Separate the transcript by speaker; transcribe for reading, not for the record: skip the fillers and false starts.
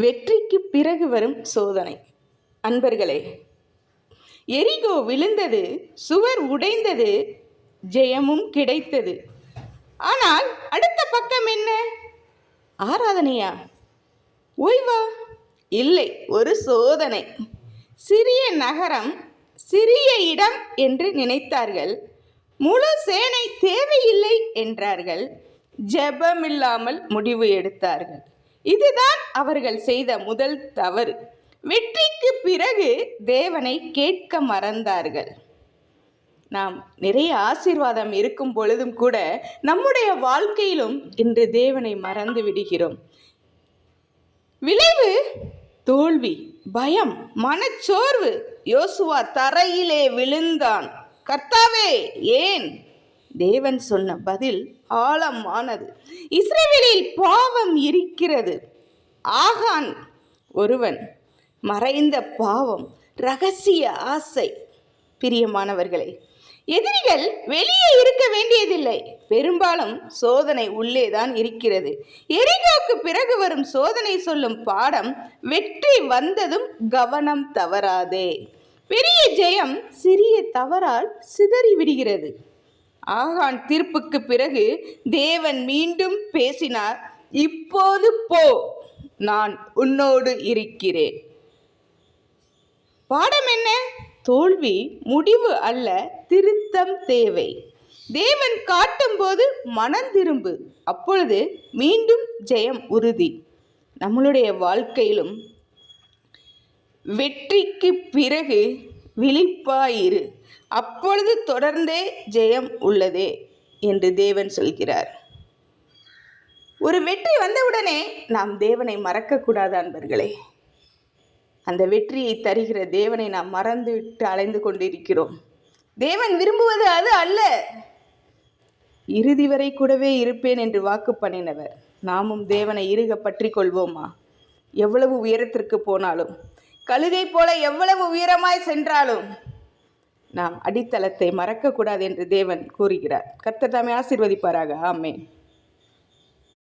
Speaker 1: வெற்றிக்கு பிறகு வரும் சோதனை. அன்பர்களே, எரிகோ விழுந்தது, சுவர் உடைந்தது, ஜெயமும் கிடைத்தது. ஆனால் அடுத்த பக்கம் என்ன? ஆராதனையா? ஓய்வா? இல்லை, ஒரு சோதனை. சிறிய நகரம், சிறிய இடம் என்று நினைத்தார்கள். முழு சேனை தேவையில்லை என்றார்கள். ஜெபமில்லாமல் முடிவு எடுத்தார்கள். இதுதான் அவர்கள் செய்த முதல் தவறு. வெற்றிக்கு பிறகு தேவனை கேட்க மறந்தார்கள். நாம் நிறைய ஆசீர்வாதம் இருக்கும் பொழுதும் கூட நம்முடைய வாழ்க்கையிலும் இன்று தேவனை மறந்து விடுகிறோம். விளைவு தோல்வி, பயம், மனச்சோர்வு. யோசுவா தரையிலே விழுந்தான். கர்த்தாவே, ஏன்? தேவன் சொன்ன பதில் ஆழமானது. இஸ்ரவேலில் பாவம் இருக்கிறது. ஆகான் ஒருவன், மறைந்த பாவம், இரகசிய ஆசை. பிரியமானவர்களே, எதிரிகள் வெளியே இருக்க வேண்டியதில்லை. பெரும்பாலும் சோதனை உள்ளேதான் இருக்கிறது. எரிகோவுக்கு பிறகு வரும் சோதனை சொல்லும் பாடம், வெற்றி வந்ததும் கவனம் தவறாதே. பெரிய ஜெயம் சிறிய தவறால் சிதறி விடுகிறது. ஆகான் தீர்ப்புக்கு பிறகு தேவன் மீண்டும் பேசினார். இப்போது போ, நான் உன்னோடு இருக்கிறேன். பாடம் என்ன? தோல்வி முடிவு அல்ல, திருத்தம் தேவை. தேவன் காட்டும் போது மனம் திரும்பு, அப்பொழுது மீண்டும் ஜெயம் உறுதி. நம்மளுடைய வாழ்க்கையிலும் வெற்றிக்கு பிறகு விழிப்பாயிரு, அப்பொழுது தொடர்ந்தே ஜெயம் உள்ளதே என்று தேவன் சொல்கிறார். ஒரு வெற்றி வந்தவுடனே நாம் தேவனை மறக்கக்கூடாது அன்பர்களே. அந்த வெற்றியை தருகிற தேவனை நாம் மறந்துவிட்டு அலைந்து கொண்டிருக்கிறோம். தேவன் விரும்புவது அது அல்ல. இறுதி வரை கூடவே இருப்பேன் என்று வாக்கு பண்ணினவர். நாமும் தேவனை இறுக பற்றி கொள்வோமா? எவ்வளவு உயரத்திற்கு போனாலும், கழுகை போல எவ்வளவு உயரமாய் சென்றாலும் நாம் அடித்தளத்தை மறக்கக்கூடாது என்று தேவன் கூறுகிறார். கர்த்தர் தாமே ஆசீர்வதிப்பாராக. ஆமென்.